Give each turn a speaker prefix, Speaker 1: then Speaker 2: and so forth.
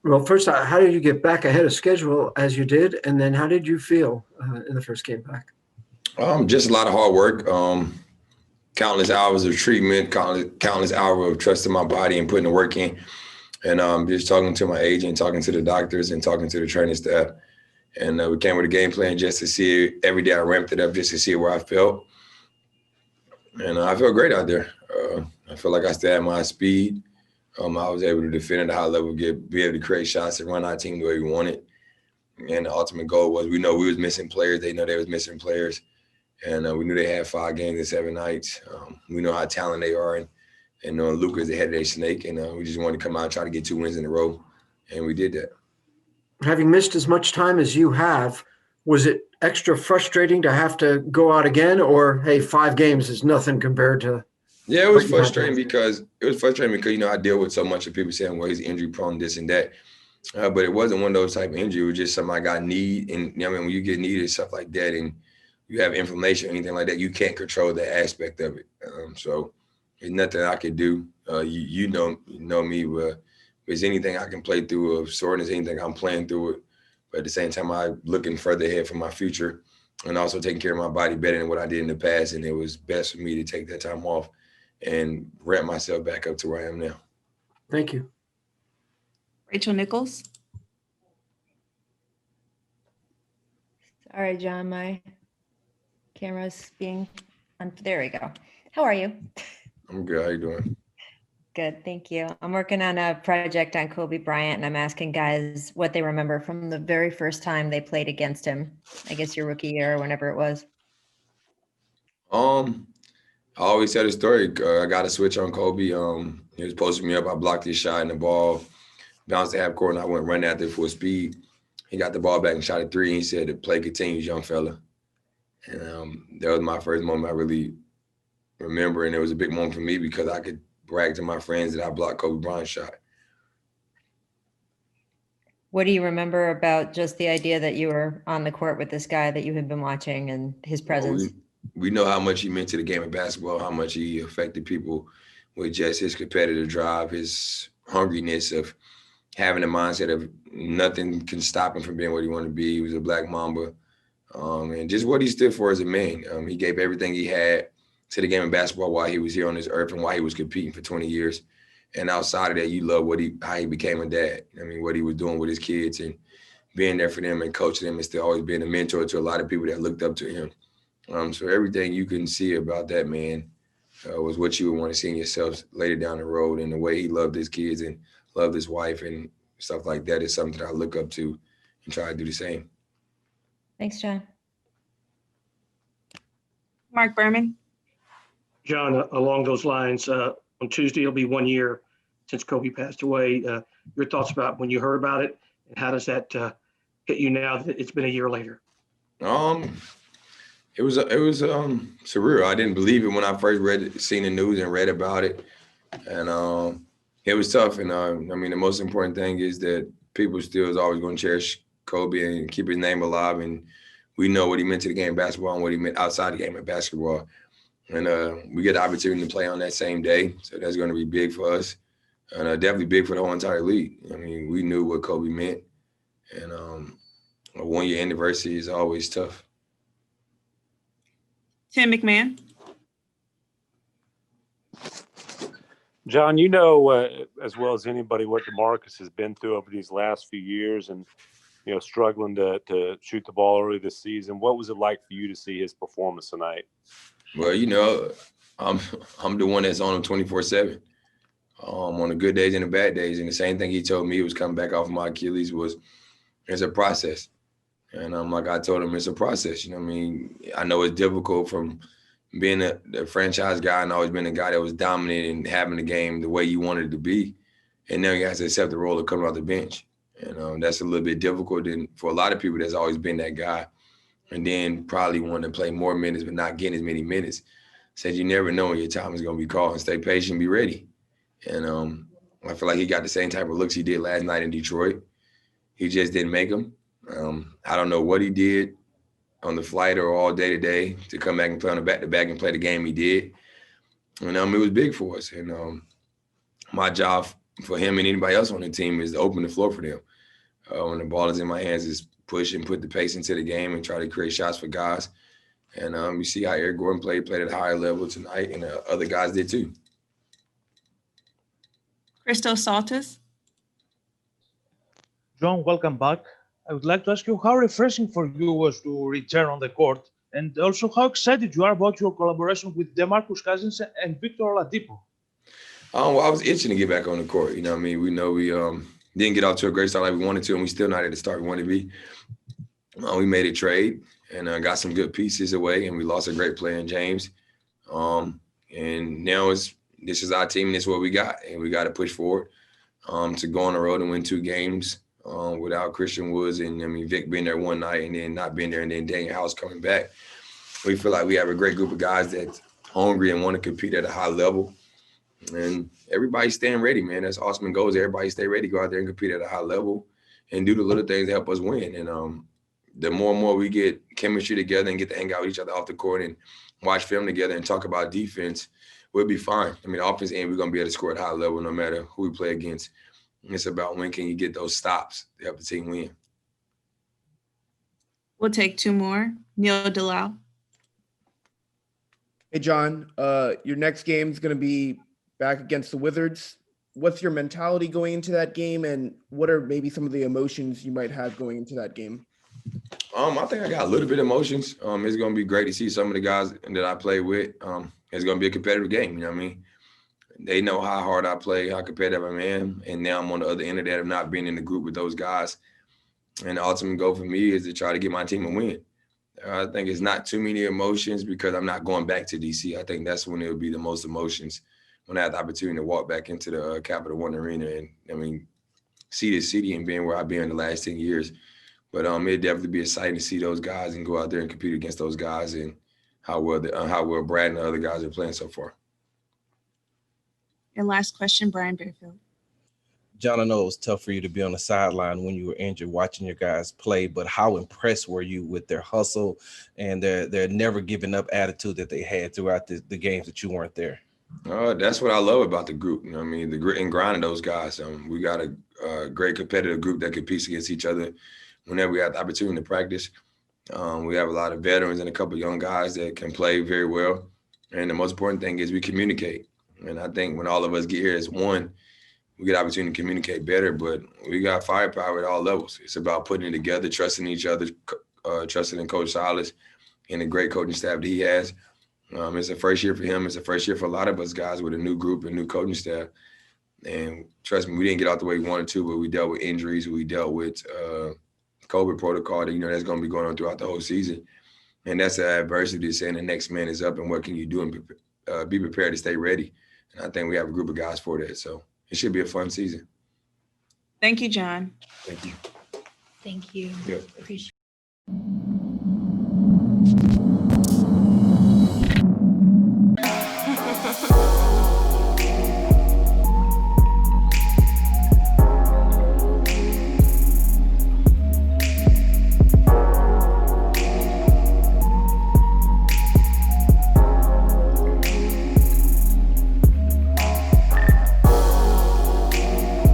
Speaker 1: Well, first, how did you get back ahead of schedule as you did? And then how did you feel in the first game back?
Speaker 2: Just a lot of hard work. Countless hours of treatment, countless hours of trusting my body and putting the work in, and just talking to my agent, talking to the doctors, and talking to the training staff. And we came with a game plan just to see it. Every day I ramped it up just to see where I felt, and I felt great out there. I felt like I still had my speed. I was able to defend at a high level, be able to create shots and run our team the way we wanted. And the ultimate goal was we know we was missing players. They know they was missing players. And we knew they had 5 games in 7 nights. We know how talented they are. And Luka is the head of their snake. And we just wanted to come out and try to get 2 wins in a row. And we did that.
Speaker 1: Having missed as much time as you have, was it extra frustrating to have to go out again? Or, hey, 5 games is nothing compared to
Speaker 2: Yeah,
Speaker 1: what you had to
Speaker 2: because I deal with so much of people saying, well, he's injury prone, this and that. But it wasn't one of those type of injuries. It was just something I got need. And when you get needed, stuff like that, and you have inflammation or anything like that, you can't control that aspect of it. So there's nothing I could do. You know me, but if there's anything I can play through of soreness, anything I'm playing through it. But at the same time, I'm looking further ahead for my future and also taking care of my body better than what I did in the past. And it was best for me to take that time off and ramp myself back up to where I am now.
Speaker 1: Thank you.
Speaker 3: Rachel Nichols.
Speaker 4: Sorry, John, my camera's being on. There we go. How are you?
Speaker 2: I'm good. How you doing?
Speaker 4: Good, thank you. I'm working on a project on Kobe Bryant, and I'm asking guys what they remember from the very first time they played against him. I guess your rookie year or whenever it was.
Speaker 2: Um, I always tell the story. I got a switch on Kobe. He was posting me up. I blocked his shot, and the ball bounced the half court, and I went running after it full speed. He got the ball back and shot a three. And he said, "The play continues, young fella." And that was my first moment I really remember, and it was a big moment for me because I could brag to my friends that I blocked Kobe Bryant's shot.
Speaker 4: What do you remember about just the idea that you were on the court with this guy that you had been watching and his
Speaker 2: Well,
Speaker 4: presence?
Speaker 2: we know how much he meant to the game of basketball, how much he affected people with just his competitive drive, his hungriness of having a mindset of nothing can stop him from being what he wanted to be. He was a black mamba, and just what he stood for as a man. He gave everything he had to the game of basketball while he was here on this earth and while he was competing for 20 years. And outside of that, you love how he became a dad. What he was doing with his kids and being there for them and coaching them and still always being a mentor to a lot of people that looked up to him. So everything you can see about that man was what you would want to see in yourself later down the road. And the way he loved his kids and loved his wife and stuff like that is something that I look up to and try to do the same.
Speaker 4: Thanks, John.
Speaker 3: Mark Berman.
Speaker 5: John, along those lines, on Tuesday, it'll be 1 year since Kobe passed away. Your thoughts about when you heard about it, and how does that hit you now that it's been a year later?
Speaker 2: Um, it was surreal. I didn't believe it when I first seen the news and read about it, and it was tough. And the most important thing is that people still is always going to cherish Kobe and keep his name alive. And we know what he meant to the game of basketball and what he meant outside the game of basketball. And we get the opportunity to play on that same day, so that's going to be big for us, and definitely big for the whole entire league. We knew what Kobe meant, and a 1 year anniversary is always tough.
Speaker 3: Tim McMahon.
Speaker 6: John, as well as anybody what DeMarcus has been through over these last few years and, struggling to shoot the ball early this season. What was it like for you to see his performance tonight?
Speaker 2: Well, I'm the one that's on him 24/7, on the good days and the bad days. And the same thing he told me he was coming back off my Achilles was it's a process. And like I told him, it's a process. I know it's difficult from being a franchise guy and always been a guy that was dominant and having the game the way you wanted it to be. And now he has to accept the role of coming off the bench. And that's a little bit difficult. And for a lot of people, that's always been that guy. And then probably want to play more minutes, but not getting as many minutes. Said you never know when your time is going to be called, and stay patient, be ready. And I feel like he got the same type of looks he did last night in Detroit. He just didn't make them. I don't know what he did on the flight or all day today to come back and play on the back-to-back and play the game he did. And it was big for us. And my job for him and anybody else on the team is to open the floor for them. When the ball is in my hands, is push and put the pace into the game and try to create shots for guys. And you see how Eric Gordon played at a higher level tonight, and other guys did too.
Speaker 3: Christos Saltis.
Speaker 7: John, welcome back. I would like to ask you how refreshing for you was to return on the court, and also how excited you are about your collaboration with DeMarcus Cousins and Victor Oladipo.
Speaker 2: Well, I was itching to get back on the court. You know what I mean? We know we didn't get off to a great start like we wanted to, and we still not at the start we wanted to be. We made a trade and got some good pieces away, and we lost a great player in James. And now this is our team, and this is what we got, and we got to push forward to go on the road and win 2 games without Christian Woods and Vic being there one night and then not being there, and then Daniel House coming back. We feel like we have a great group of guys that's hungry and want to compete at a high level. And everybody's staying ready, man. That's Osman goes. Everybody stay ready, go out there and compete at a high level and do the little things that help us win. And the more and more we get chemistry together and get to hang out with each other off the court and watch film together and talk about defense, we'll be fine. I mean, the offense end, we're going to be able to score at a high level no matter who we play against. It's about when can you get those stops to help the team win.
Speaker 3: We'll take 2 more. Neil Delau.
Speaker 8: Hey, John, your next game is going to be back against the Wizards. What's your mentality going into that game, and what are maybe some of the emotions you might have going into that game?
Speaker 2: I think I got a little bit of emotions. It's going to be great to see some of the guys that I play with. It's going to be a competitive game, you know what I mean? They know how hard I play, how competitive I am, and now I'm on the other end of that of not being in the group with those guys. And the ultimate goal for me is to try to get my team a win. I think it's not too many emotions because I'm not going back to DC. I think that's when it would be the most emotions, when I had the opportunity to walk back into the Capital One Arena and, see the city and being where I've been in the last 10 years. But it'd definitely be exciting to see those guys and go out there and compete against those guys and how well Brad and the other guys are playing so far.
Speaker 3: And last question, Brian Bearfield.
Speaker 9: John, I know it was tough for you to be on the sideline when you were injured watching your guys play, but how impressed were you with their hustle and their never giving up attitude that they had throughout the games that you weren't there?
Speaker 2: That's what I love about the group. You know what I mean? The grit and grind of those guys. We got a great competitive group that competes against each other whenever we have the opportunity to practice. We have a lot of veterans and a couple of young guys that can play very well. And the most important thing is we communicate. And I think when all of us get here as one, we get opportunity to communicate better, but we got firepower at all levels. It's about putting it together, trusting each other, trusting in Coach Silas and the great coaching staff that he has. It's the first year for him. It's the first year for a lot of us guys with a new group and new coaching staff. And trust me, we didn't get out the way we wanted to, but we dealt with injuries. We dealt with COVID protocol that, that's going to be going on throughout the whole season. And that's the adversity of saying the next man is up and what can you do and be prepared to stay ready. And I think we have a group of guys for that. So it should be a fun season.
Speaker 3: Thank you, John.
Speaker 2: Thank you.
Speaker 4: Thank you.
Speaker 2: Yeah.
Speaker 4: Appreciate